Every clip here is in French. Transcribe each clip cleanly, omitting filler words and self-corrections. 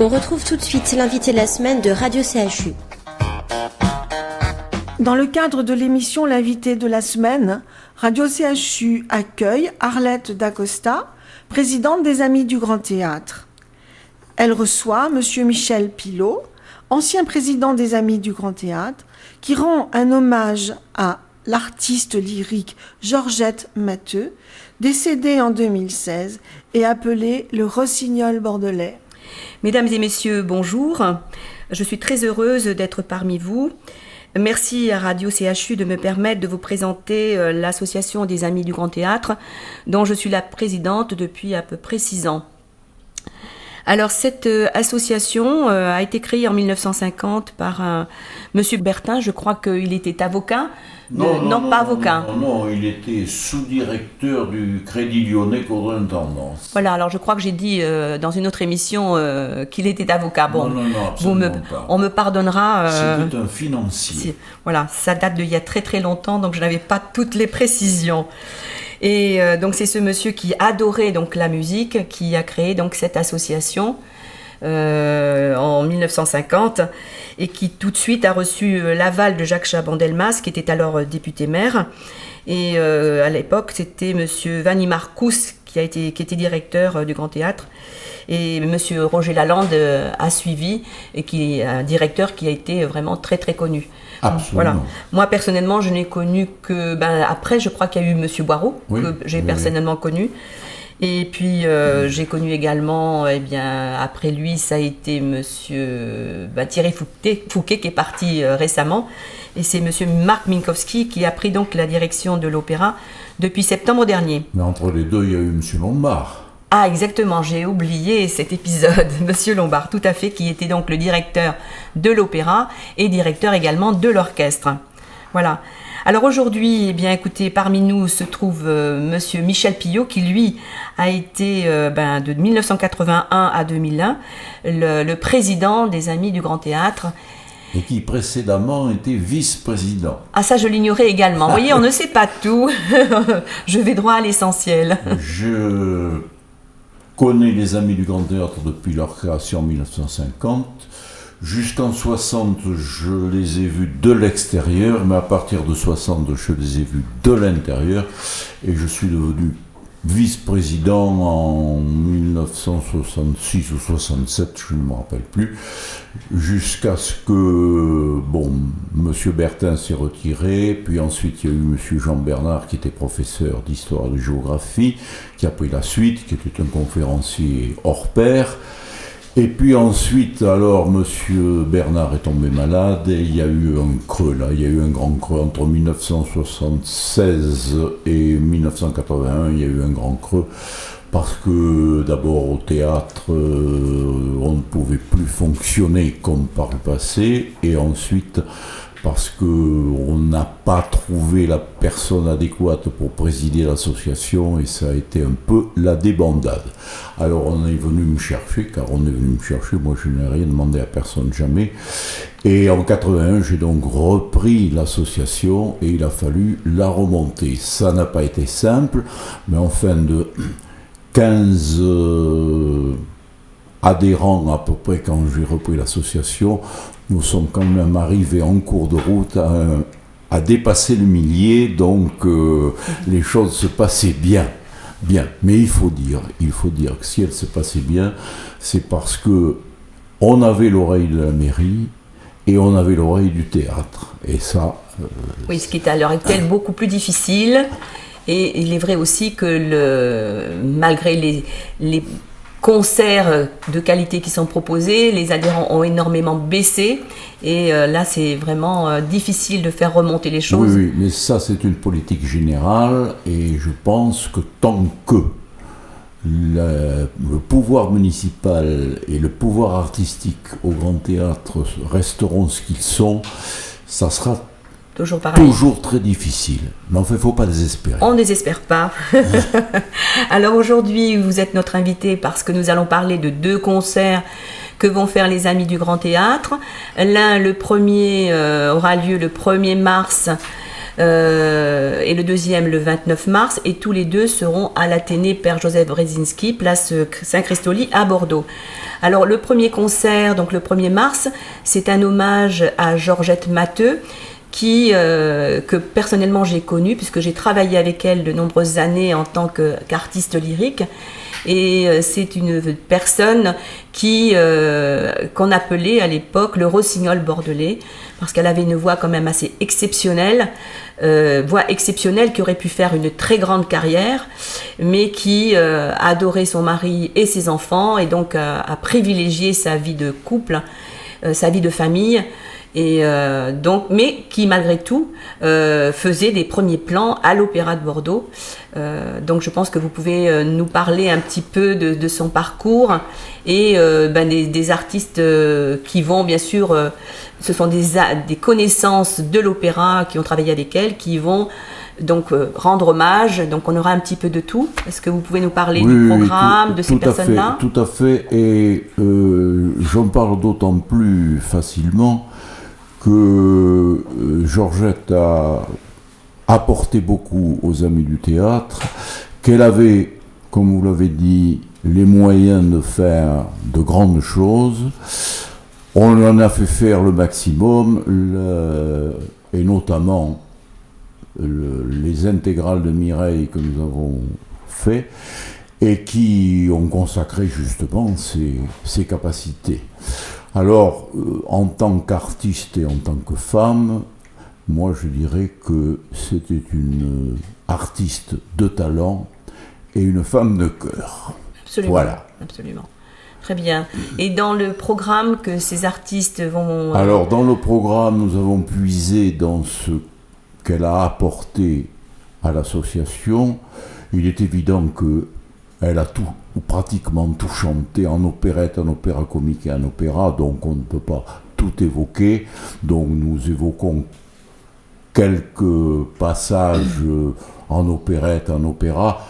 On retrouve tout de suite l'invité de la semaine de Radio CHU. Dans le cadre de l'émission L'invité de la semaine, Radio CHU accueille Arlette Dacosta, présidente des Amis du Grand Théâtre. Elle reçoit Monsieur Michel Pilot, ancien président des Amis du Grand Théâtre, qui rend un hommage à l'artiste lyrique Georgette Matteux, décédée en 2016 et appelée le Rossignol bordelais. Mesdames et messieurs, bonjour. Je suis très heureuse d'être parmi vous. Merci à Radio CHU de me permettre de vous présenter l'association des Amis du Grand Théâtre, dont je suis la présidente depuis à peu près 6 ans. Alors cette association a été créée en 1950 par Monsieur Bertin, je crois qu'il était avocat. Non, pas avocat. Non, il était sous-directeur du Crédit Lyonnais Courtintendance. Voilà, alors je crois que j'ai dit dans une autre émission qu'il était avocat. Bon, non, absolument pas. On me pardonnera. C'était un financier. Voilà, ça date d'il y a très très longtemps, donc je n'avais pas toutes les précisions. Et donc c'est ce monsieur qui adorait donc la musique qui a créé donc cette association en 1950 et qui tout de suite a reçu l'aval de Jacques Chaban-Delmas qui était alors député maire et à l'époque c'était monsieur Vanni Marcus qui était directeur du Grand Théâtre et monsieur Roger Lalande a suivi et qui est un directeur qui a été vraiment très très connu. Absolument. Voilà. Moi personnellement je n'ai connu que après je crois qu'il y a eu monsieur Boireau que j'ai personnellement connu. Et puis j'ai connu également, après lui, ça a été monsieur Thierry Fouquet qui est parti récemment. Et c'est monsieur Marc Minkowski qui a pris donc la direction de l'opéra depuis septembre dernier. Mais entre les deux, il y a eu monsieur Lombard. Ah exactement, j'ai oublié cet épisode, monsieur Lombard, tout à fait, qui était donc le directeur de l'opéra et directeur également de l'orchestre. Voilà. Alors aujourd'hui, écoutez, parmi nous se trouve monsieur Michel Pilot qui lui a été de 1981 à 2001 le président des Amis du Grand Théâtre. Et qui précédemment était vice-président. Ah ça je l'ignorais également. Vous voyez, on ne sait pas tout. Je vais droit à l'essentiel. Je connais les Amis du Grand Théâtre depuis leur création en 1950. Jusqu'en 60, je les ai vus de l'extérieur, mais à partir de 60, je les ai vus de l'intérieur. Et je suis devenu vice-président en 1966 ou 67, je ne me rappelle plus, jusqu'à ce que, monsieur Bertin s'est retiré, puis ensuite il y a eu monsieur Jean Bernard qui était professeur d'histoire et de géographie, qui a pris la suite, qui était un conférencier hors pair. Et puis ensuite, alors, monsieur Bernard est tombé malade et il y a eu un creux, là. Il y a eu un grand creux entre 1976 et 1981. Il y a eu un grand creux parce que, d'abord, au théâtre, on ne pouvait plus fonctionner comme par le passé. Et ensuite, parce qu'on n'a pas trouvé la personne adéquate pour présider l'association et ça a été un peu la débandade. Alors on est venu me chercher, car on est venu me chercher, moi je n'ai rien demandé à personne jamais. Et en 81, j'ai donc repris l'association et il a fallu la remonter. Ça n'a pas été simple, mais en fin de 15 adhérents à peu près quand j'ai repris l'association, nous sommes quand même arrivés en cours de route à dépasser le millier, donc les choses se passaient bien. Mais il faut dire que si elles se passaient bien, c'est parce que on avait l'oreille de la mairie et on avait l'oreille du théâtre. Et ça... oui, ce qui est à l'heure actuelle beaucoup plus difficile. Et il est vrai aussi que malgré les concerts de qualité qui sont proposés, les adhérents ont énormément baissé et là c'est vraiment difficile de faire remonter les choses. Oui, mais ça c'est une politique générale et je pense que tant que le pouvoir municipal et le pouvoir artistique au Grand Théâtre resteront ce qu'ils sont, ça sera toujours très difficile. Mais enfin, il ne faut pas désespérer. On ne désespère pas. Alors aujourd'hui, vous êtes notre invité parce que nous allons parler de 2 concerts que vont faire les Amis du Grand Théâtre. L'un, le premier, aura lieu le 1er mars et le deuxième le 29 mars, et tous les deux seront à l'Athénée Père Joseph Brzezinski, place Saint-Christoli à Bordeaux. Alors le premier concert, donc le 1er mars, c'est un hommage à Georgette Matteux, que personnellement j'ai connue, puisque j'ai travaillé avec elle de nombreuses années en tant qu'artiste lyrique. Et c'est une personne qu'on appelait à l'époque le rossignol bordelais, parce qu'elle avait une voix quand même assez exceptionnelle, voix exceptionnelle qui aurait pu faire une très grande carrière, mais qui adorait son mari et ses enfants, et donc a privilégié sa vie de couple, sa vie de famille. Et mais qui malgré tout faisait des premiers plans à l'Opéra de Bordeaux. Donc je pense que vous pouvez nous parler un petit peu de son parcours et des artistes qui vont bien sûr, ce sont des connaissances de l'opéra qui ont travaillé avec elle, qui vont donc rendre hommage. Donc on aura un petit peu de tout. Est-ce que vous pouvez nous parler du programme, de ces personnes-là ? Tout à fait, et j'en parle d'autant plus facilement que Georgette a apporté beaucoup aux Amis du théâtre, qu'elle avait, comme vous l'avez dit, les moyens de faire de grandes choses. On en a fait faire le maximum, et notamment les intégrales de Mireille que nous avons fait, et qui ont consacré justement ses capacités. Alors, en tant qu'artiste et en tant que femme, moi je dirais que c'était une artiste de talent et une femme de cœur. Absolument. Voilà. Absolument. Très bien. Et dans le programme que ces artistes vont... Alors, dans le programme, nous avons puisé dans ce qu'elle a apporté à l'association. Il est évident qu'elle a tout, ou pratiquement tout chanté, en opérette, en opéra comique et en opéra, donc on ne peut pas tout évoquer. Donc nous évoquons quelques passages en opérette, en opéra.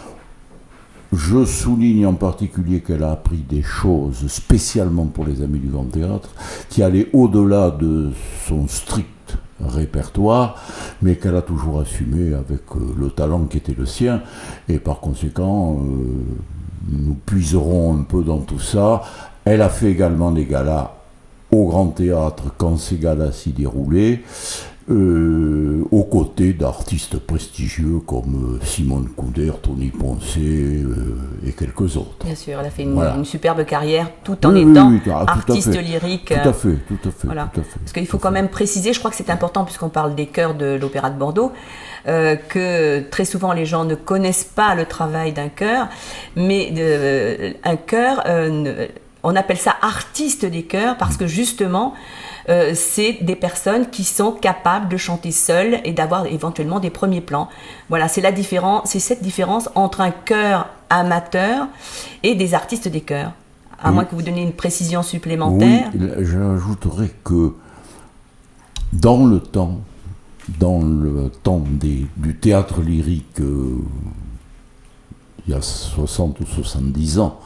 Je souligne en particulier qu'elle a appris des choses spécialement pour les Amis du Grand Théâtre, qui allaient au-delà de son strict répertoire, mais qu'elle a toujours assumé avec le talent qui était le sien, et par conséquent nous puiserons un peu dans tout ça. Elle a fait également des galas au Grand Théâtre quand ces galas s'y déroulaient, aux côtés d'artistes prestigieux comme Simone Couder, Tony Poncet et quelques autres. Bien sûr, elle a fait une superbe carrière tout en étant artiste lyrique. Tout à fait. Voilà. Parce qu'il faut quand même préciser, je crois que c'est important puisqu'on parle des chœurs de l'Opéra de Bordeaux, que très souvent les gens ne connaissent pas le travail d'un chœur, mais un chœur, on appelle ça artiste des chœurs parce que justement, c'est des personnes qui sont capables de chanter seules et d'avoir éventuellement des premiers plans. Voilà, c'est cette différence entre un chœur amateur et des artistes des chœurs. À moins que vous donniez une précision supplémentaire. Oui, j'ajouterais que dans le temps du théâtre lyrique, il y a 60 ou 70 ans,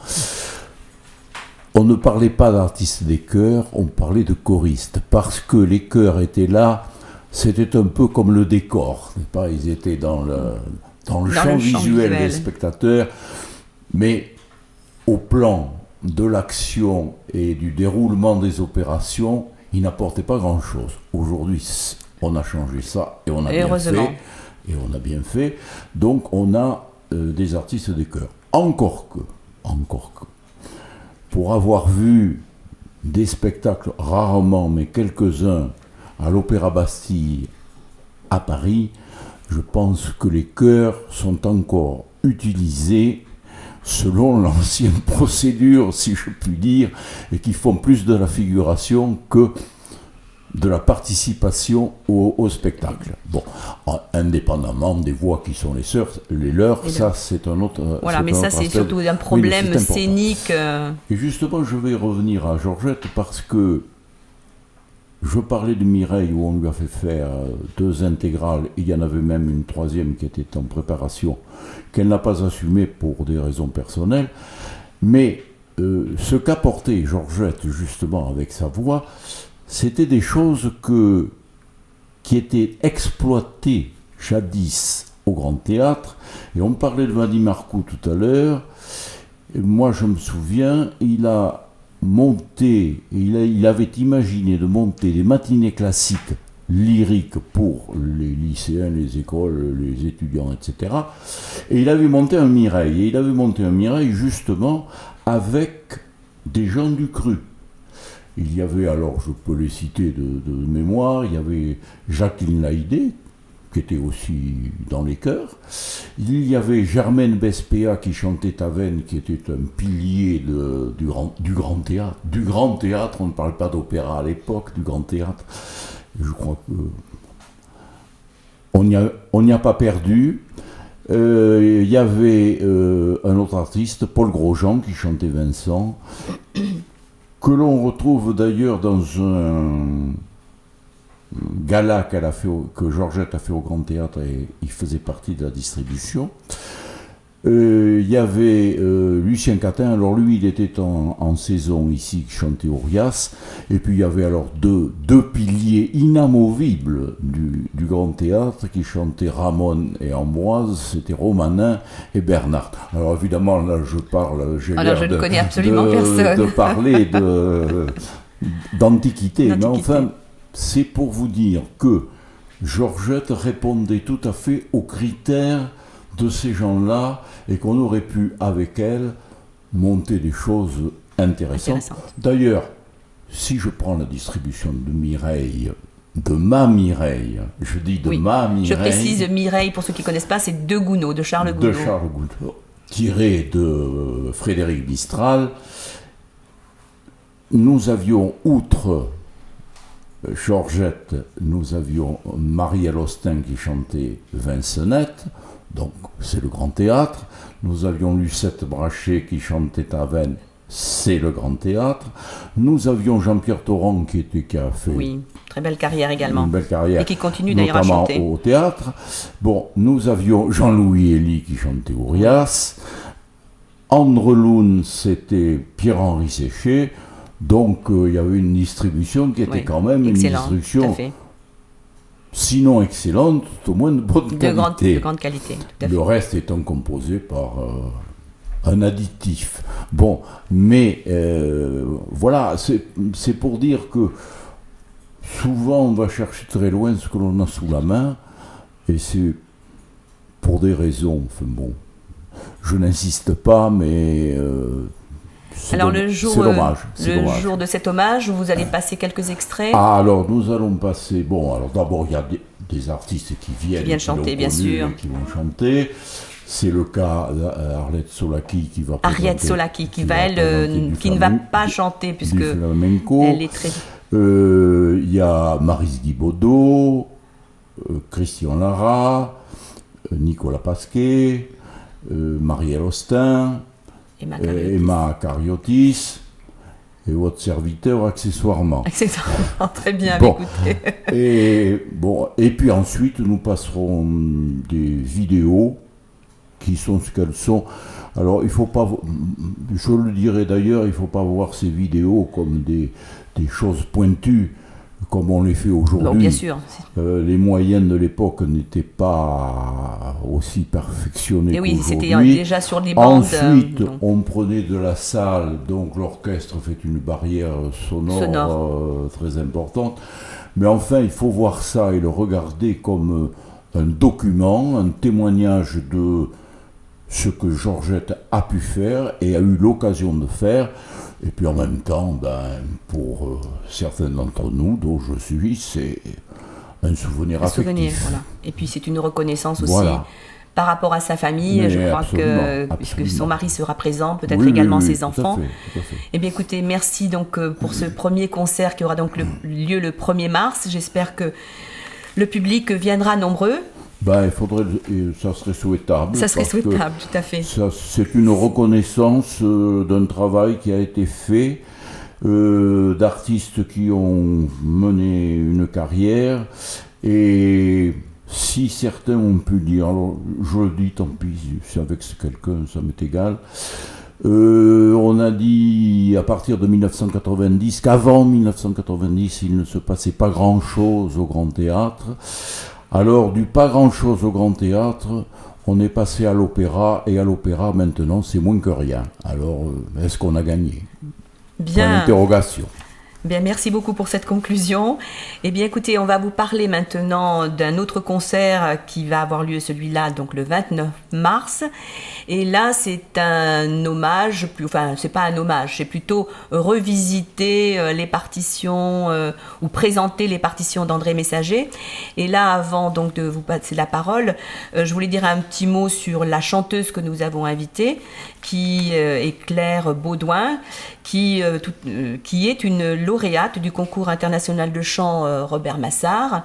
on ne parlait pas d'artistes des chœurs, on parlait de choristes, parce que les chœurs étaient là, c'était un peu comme le décor, n'est-ce pas ? Ils étaient dans le champ visuel des spectateurs, mais au plan de l'action et du déroulement des opérations, ils n'apportaient pas grand-chose. Aujourd'hui, on a changé ça et on a bien fait, et on a bien fait, donc on a des artistes des chœurs. Encore que, pour avoir vu des spectacles, rarement, mais quelques-uns, à l'Opéra Bastille, à Paris, je pense que les chœurs sont encore utilisés selon l'ancienne procédure, si je puis dire, et qui font plus de la figuration que de la participation au spectacle. Bon, indépendamment des voix qui sont les leurs, ça c'est un autre. Voilà, mais ça c'est surtout un problème scénique. Et justement, je vais revenir à Georgette parce que je parlais de Mireille où on lui a fait faire 2 intégrales. Il y en avait même une 3e qui était en préparation, qu'elle n'a pas assumée pour des raisons personnelles. Mais ce qu'apportait Georgette justement avec sa voix, c'était des choses qui étaient exploitées jadis au Grand Théâtre. Et on parlait de Vadim Marcoux tout à l'heure. Et moi, je me souviens, il a monté, il avait imaginé de monter des matinées classiques lyriques pour les lycéens, les écoles, les étudiants, etc. Et il avait monté un Mireille. Et il avait monté un Mireille justement avec des gens du cru. Il y avait, alors je peux les citer de mémoire, il y avait Jacqueline Laïdé, qui était aussi dans les chœurs. Il y avait Germaine Bespéa qui chantait Taven, qui était un pilier du grand théâtre. Du grand théâtre, on ne parle pas d'opéra à l'époque, du grand théâtre. Je crois que on n'y a pas perdu. Il y avait un autre artiste, Paul Grosjean, qui chantait Vincent, que l'on retrouve d'ailleurs dans un gala que Georgette a fait au Grand Théâtre, et il faisait partie de la distribution. Il y avait Lucien Catin, alors lui il était en saison ici, qui chantait Aurias, et puis il y avait alors deux piliers inamovibles du Grand Théâtre qui chantaient Ramon et Ambroise, c'était Romanin et Bernard. Alors évidemment là j'ai l'air je ne connais absolument personne. de parler d'antiquité, mais enfin c'est pour vous dire que Georgette répondait tout à fait aux critères de ces gens-là, et qu'on aurait pu, avec elle, monter des choses intéressantes. D'ailleurs, si je prends la distribution de Mireille, de ma Mireille, je dis de ma Mireille... Je précise, Mireille, pour ceux qui ne connaissent pas, c'est De Gounod, de Charles Gounod. De Charles Gounod, tiré de Frédéric Mistral. Nous avions, outre Georgette, nous avions Marielle Austin qui chantait Vincenette, donc c'est le Grand Théâtre. Nous avions Lucette Brachet qui chantait Taven, c'est le Grand Théâtre. Nous avions Jean-Pierre Torrent qui a fait très belle carrière également, une belle carrière, et qui continue d'ailleurs à chanter au théâtre. Bon, nous avions Jean-Louis Elie qui chantait Aurias. Andreloun, c'était Pierre-Henri Séché. Donc il y avait une distribution qui était quand même une distribution, sinon excellente, tout au moins de bonne qualité. De grande qualité, tout à fait. Le reste étant composé par un additif. Bon, mais voilà, c'est pour dire que souvent on va chercher très loin ce que l'on a sous la main, et c'est pour des raisons, enfin bon, je n'insiste pas, mais... alors le jour de cet hommage, vous allez passer quelques extraits. Ah, alors nous allons passer... Bon, alors d'abord il y a des artistes qui viennent chanter, bien sûr, qui vont chanter. C'est le cas d'Arlette Solaki qui va présenter... Ariette Solaki qui ne va pas chanter puisque elle est très... Il y a Maryse Guibaudot, Christian Lara, Nicolas Pasquet, Marielle Austin, Emma Cariotis et votre serviteur accessoirement. Très bien, bon. Écoutez. Et puis ensuite nous passerons des vidéos qui sont ce qu'elles sont. Alors il faut pas, je le dirais d'ailleurs, il faut pas voir ces vidéos comme des choses pointues comme on les fait aujourd'hui. Bon, bien sûr. Les moyens de l'époque n'étaient pas aussi perfectionnés qu'aujourd'hui. C'était déjà sur les bandes. Ensuite, on prenait de la salle, donc l'orchestre fait une barrière sonore. Très importante. Mais enfin, il faut voir ça et le regarder comme un document, un témoignage de ce que Georgette a pu faire et a eu l'occasion de faire. Et puis en même temps, pour certains d'entre nous, dont je suis, c'est un souvenir affectif. Voilà. Et puis c'est une reconnaissance aussi par rapport à sa famille. Mais je crois que, puisque son mari sera présent, peut-être également ses enfants. Tout à fait. Eh bien écoutez, merci donc pour ce premier concert qui aura donc lieu le 1er mars. J'espère que le public viendra nombreux. Ça serait souhaitable. Ça serait souhaitable, tout à fait. C'est une reconnaissance d'un travail qui a été fait, d'artistes qui ont mené une carrière, et si certains ont pu dire, alors je le dis, tant pis, c'est avec quelqu'un, ça m'est égal. On a dit à partir de 1990 qu'avant 1990 il ne se passait pas grand-chose au Grand Théâtre. Alors, du pas grand-chose au Grand Théâtre, on est passé à l'opéra, et à l'opéra, maintenant, c'est moins que rien. Alors, est-ce qu'on a gagné? Point Bien. d'interrogation. Bien, merci beaucoup pour cette conclusion. Eh bien, écoutez, on va vous parler maintenant d'un autre concert qui va avoir lieu, celui-là, donc le 29 mars. Et là, c'est un hommage, enfin, c'est pas un hommage, c'est plutôt revisiter les partitions ou présenter les partitions d'André Messager. Et là, avant donc de vous passer la parole, je voulais dire un petit mot sur la chanteuse que nous avons invitée, qui est Claire Baudouin, qui est une lauréate du concours international de chant Robert Massard,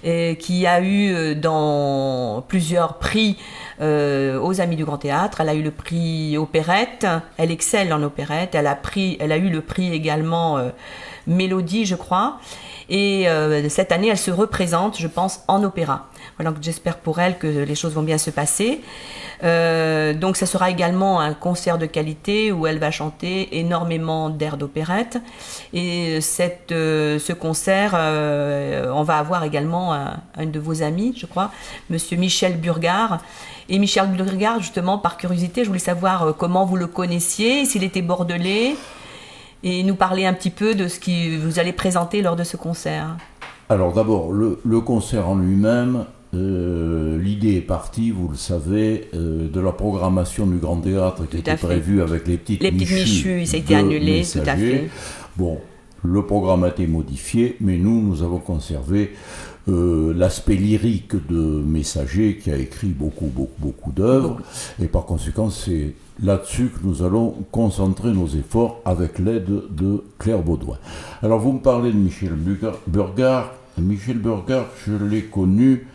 qui a eu dans plusieurs prix aux Amis du Grand Théâtre. Elle a eu le prix opérette, elle excelle en opérette, elle a eu le prix également Mélodie, je crois. Et cette année, elle se représente, je pense, en opéra. Voilà, donc j'espère pour elle que les choses vont bien se passer. Donc ça sera également un concert de qualité où elle va chanter énormément d'airs d'opérette. Et ce concert, on va avoir également un de vos amis, je crois, Monsieur Michel Burgard. Et Michel Burgard, justement, par curiosité, je voulais savoir comment vous le connaissiez, s'il était bordelais, et nous parler un petit peu de ce que vous allez présenter lors de ce concert. Alors d'abord, le concert en lui-même, l'idée est partie, vous le savez, de la programmation du Grand Théâtre qui était prévue avec les petites Michues, ça a été annulé, Messager. tout à fait. Bon, le programme a été modifié, mais nous avons conservé l'aspect lyrique de Messager qui a écrit beaucoup d'œuvres, et par conséquent c'est là-dessus que nous allons concentrer nos efforts avec l'aide de Claire Baudouin. Alors vous me parlez de Michel Burgard. Michel Burgard, je l'ai connu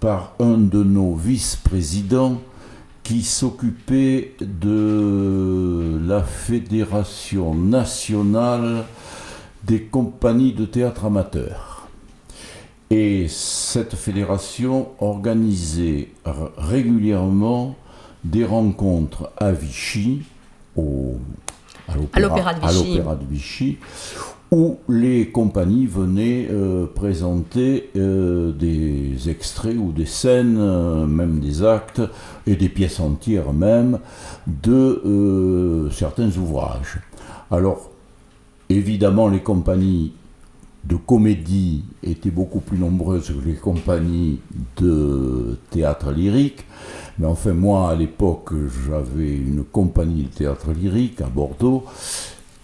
par un de nos vice-présidents qui s'occupait de la Fédération nationale des compagnies de théâtre amateurs. Et cette fédération organisait régulièrement des rencontres à Vichy, à l'Opéra de Vichy, où les compagnies venaient présenter des extraits ou des scènes, même des actes, et des pièces entières même, de certains ouvrages. Alors, évidemment, les compagnies de comédie étaient beaucoup plus nombreuses que les compagnies de théâtre lyrique. Mais enfin, moi, à l'époque, j'avais une compagnie de théâtre lyrique à Bordeaux.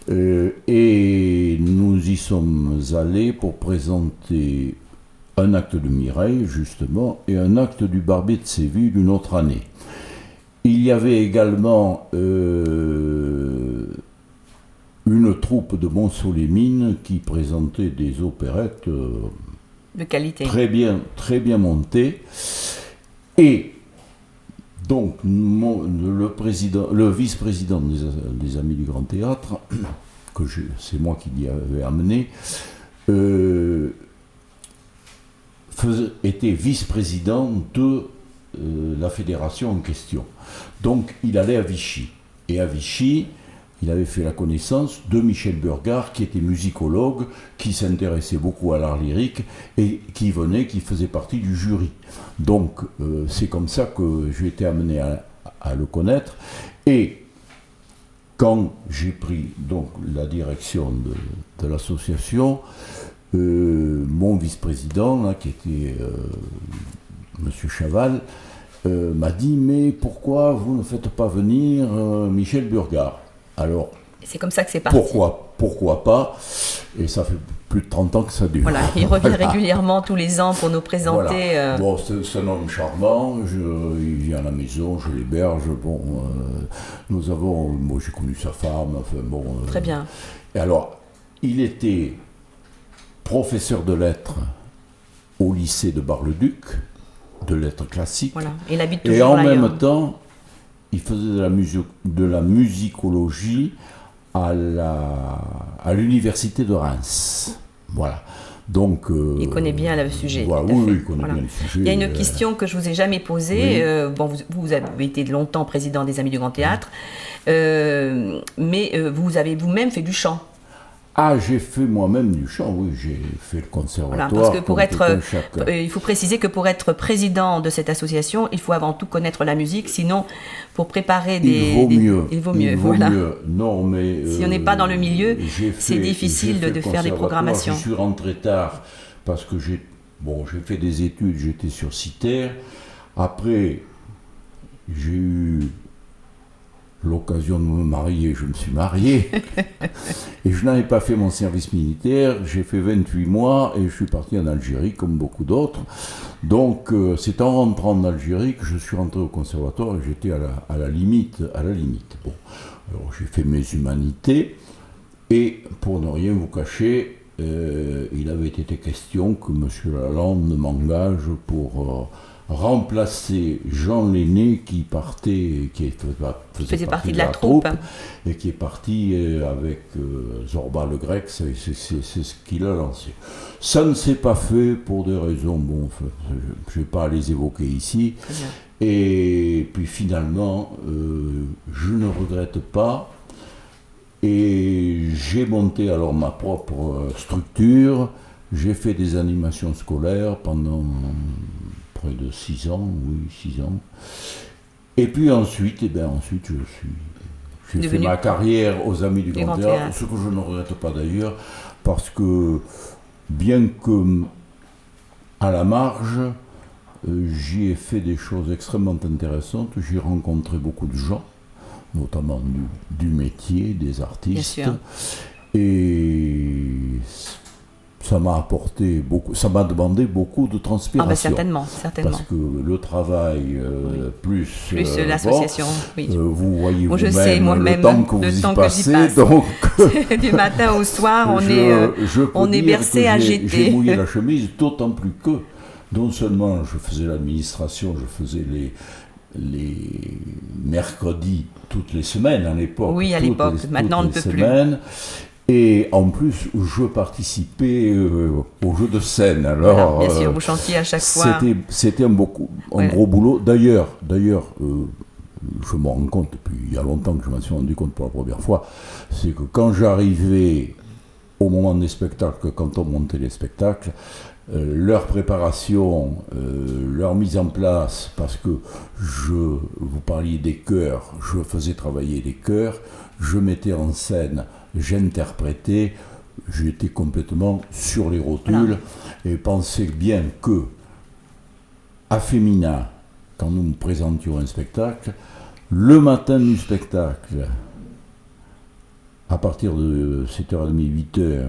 Et nous y sommes allés pour présenter un acte de Mireille, justement, et un acte du Barbier de Séville une autre année. Il y avait également une troupe de Montceau-les-Mines qui présentait des opérettes de qualité, très bien montées. Et donc, le vice-président des Amis du Grand Théâtre, c'est moi qui l'y avais amené, était vice-président de la fédération en question. Donc, il allait à Vichy. Et à Vichy, il avait fait la connaissance de Michel Burgard, qui était musicologue, qui s'intéressait beaucoup à l'art lyrique et qui faisait partie du jury. Donc, c'est comme ça que j'ai été amené à le connaître. Et quand j'ai pris donc la direction de l'association, mon vice-président, là, qui était Monsieur Chaval, m'a dit « Mais pourquoi vous ne faites pas venir Michel Burgard ?» Alors, c'est comme ça que c'est parti. Pourquoi pas? Et ça fait plus de 30 ans que ça dure. Voilà, il revient régulièrement tous les ans pour nous présenter. Voilà. Bon, c'est un homme charmant, il vient à la maison, je l'héberge. Bon, moi j'ai connu sa femme, enfin bon. Très bien. Et alors, il était professeur de lettres au lycée de Bar-le-Duc, de lettres classiques. Voilà, il habite toujours et en ailleurs. même temps, il faisait de la musicologie à l'université de Reims. Voilà. Donc, il connaît bien le sujet. Voilà, oui, il connaît bien le sujet. Il y a une question que je vous ai jamais posée. Oui. Bon, vous avez été longtemps président des Amis du Grand Théâtre, mais vous avez vous-même fait du chant. Ah, j'ai fait moi-même du chant, oui, j'ai fait le conservatoire. Voilà, parce que pour comme être, tout un chacun. il faut préciser que pour être président de cette association, il faut avant tout connaître la musique, sinon pour préparer Il vaut mieux. il vaut mieux. Non, mais Si on n'est pas dans le milieu, c'est difficile j'ai fait de le faire des conservatoire. programmations. Je suis rentré tard parce que j'ai fait des études, j'étais sur Citer. Après, j'ai eu l'occasion de me marier, je me suis marié. Et je n'avais pas fait mon service militaire, j'ai fait 28 mois et je suis parti en Algérie comme beaucoup d'autres. Donc c'est en rentrant en Algérie que je suis rentré au conservatoire et j'étais à la limite. Bon, alors j'ai fait mes humanités et pour ne rien vous cacher, il avait été question que M. Lalande m'engage pour remplacer Jean Lenné qui partait, qui faisait partie de la troupe et qui est parti avec Zorba le Grec, c'est ce qu'il a lancé. Ça ne s'est pas fait pour des raisons, bon, je ne vais pas les évoquer ici. Et puis finalement, je ne regrette pas. Et j'ai monté alors ma propre structure. J'ai fait des animations scolaires pendant près de 6 ans, oui, 6 ans. Et puis ensuite, j'ai fait ma carrière aux Amis du Grand Théâtre, ce que je ne regrette pas d'ailleurs, parce que bien que à la marge, j'y ai fait des choses extrêmement intéressantes. J'ai rencontré beaucoup de gens, notamment du métier, des artistes. Et ça m'a apporté beaucoup, ça m'a demandé beaucoup de transpiration. Ah ben certainement. Parce que le travail, plus l'association, oui. Vous voyez bon, vous-même le temps que vous y passez. Donc, du matin au soir, on est bercé à GT. J'ai mouillé la chemise, d'autant plus que, non seulement je faisais l'administration, je faisais les mercredis toutes les semaines à l'époque. Oui, à l'époque, maintenant on ne peut plus. Et en plus, je participais aux jeux de scène. Alors, voilà, bien sûr, vous chantiez à chaque fois. C'était un gros boulot. D'ailleurs, je me rends compte, depuis il y a longtemps que je m'en suis rendu compte pour la première fois, c'est que quand j'arrivais au moment des spectacles, quand on montait les spectacles, leur préparation, leur mise en place, parce que vous parliez des chœurs, je faisais travailler les chœurs, je mettais en scène, j'interprétais, j'étais complètement sur les rotules et pensais bien que, à Féminin, quand nous présentions un spectacle, le matin du spectacle, à partir de 7h30, 8h,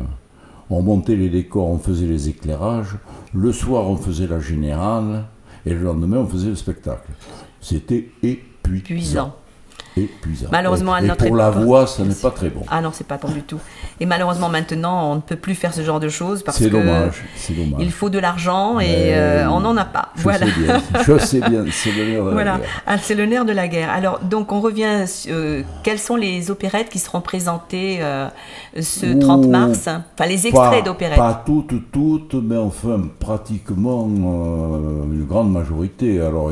on montait les décors, on faisait les éclairages, le soir on faisait la générale, et le lendemain on faisait le spectacle. C'était épuisant. Malheureusement, et pour la voix, ça n'est pas très bon. Ah non, c'est pas bon du tout. Et malheureusement, maintenant, on ne peut plus faire ce genre de choses parce c'est que dommage. Il faut de l'argent et on n'en a pas. Je sais bien, c'est le nerf de la guerre. Ah, c'est le nerf de la guerre. Alors, donc, on revient. Quelles sont les opérettes qui seront présentées ce 30 mars? Enfin, les extraits d'opérettes. Pas toutes, mais enfin, pratiquement une grande majorité. Alors,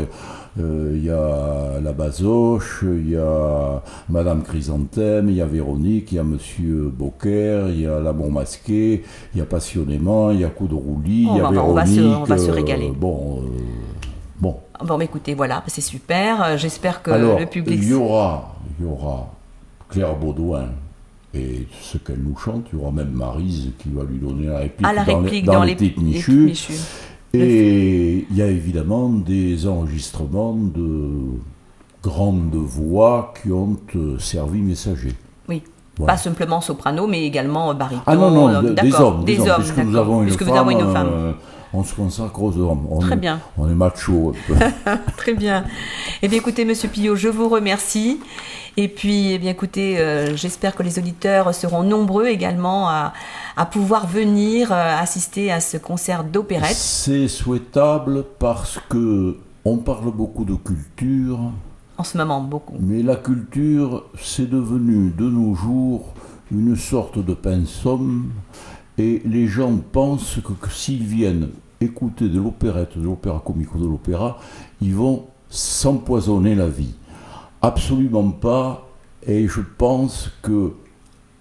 il y a la Basoche, il y a Madame Chrysanthème, il y a Véronique, il y a Monsieur Beaucaire, il y a L'amour masqué, il y a Passionnément, il y a Coup de roulis, il y a Véronique. On va se régaler. Bon, écoutez, voilà, c'est super. J'espère que alors, le public... il y aura Claire Baudouin et ce qu'elle nous chante. Il y aura même Maryse qui va lui donner la réplique, dans les petites Michus. Et il y a évidemment des enregistrements de grandes voix qui ont servi messager. Oui, voilà. Pas simplement soprano, mais également baryton. Ah non, des hommes, puisque nous avons une femme. On se consacre aux hommes. Très bien. On est macho. Très bien. Eh bien, écoutez, Monsieur Pillot, je vous remercie. Et puis, eh bien, écoutez, j'espère que les auditeurs seront nombreux également à pouvoir venir assister à ce concert d'opérette. C'est souhaitable parce que on parle beaucoup de culture. En ce moment, beaucoup. Mais la culture, c'est devenu de nos jours une sorte de pensum. Et les gens pensent que s'ils viennent écouter de l'opérette, de l'opéra comique ou de l'opéra, ils vont s'empoisonner la vie. Absolument pas. Et je pense que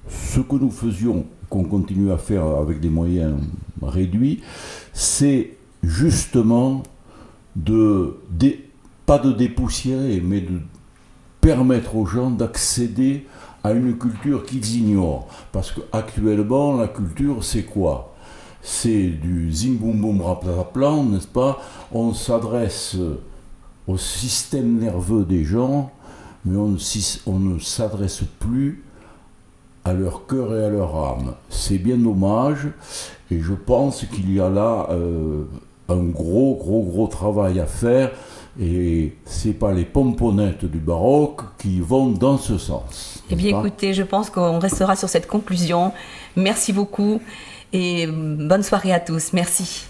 ce que nous faisions qu'on continue à faire avec des moyens réduits, c'est justement pas de dépoussiérer, mais de permettre aux gens d'accéder à une culture qu'ils ignorent. Parce qu'actuellement, la culture, c'est quoi ? C'est du zim boum boum raplan, n'est-ce pas ? On s'adresse au système nerveux des gens, mais on ne s'adresse plus à leur cœur et à leur âme. C'est bien dommage, et je pense qu'il y a là un gros travail à faire, et c'est pas les pomponnettes du baroque qui vont dans ce sens. Eh bien écoutez, je pense qu'on restera sur cette conclusion. Merci beaucoup et bonne soirée à tous. Merci.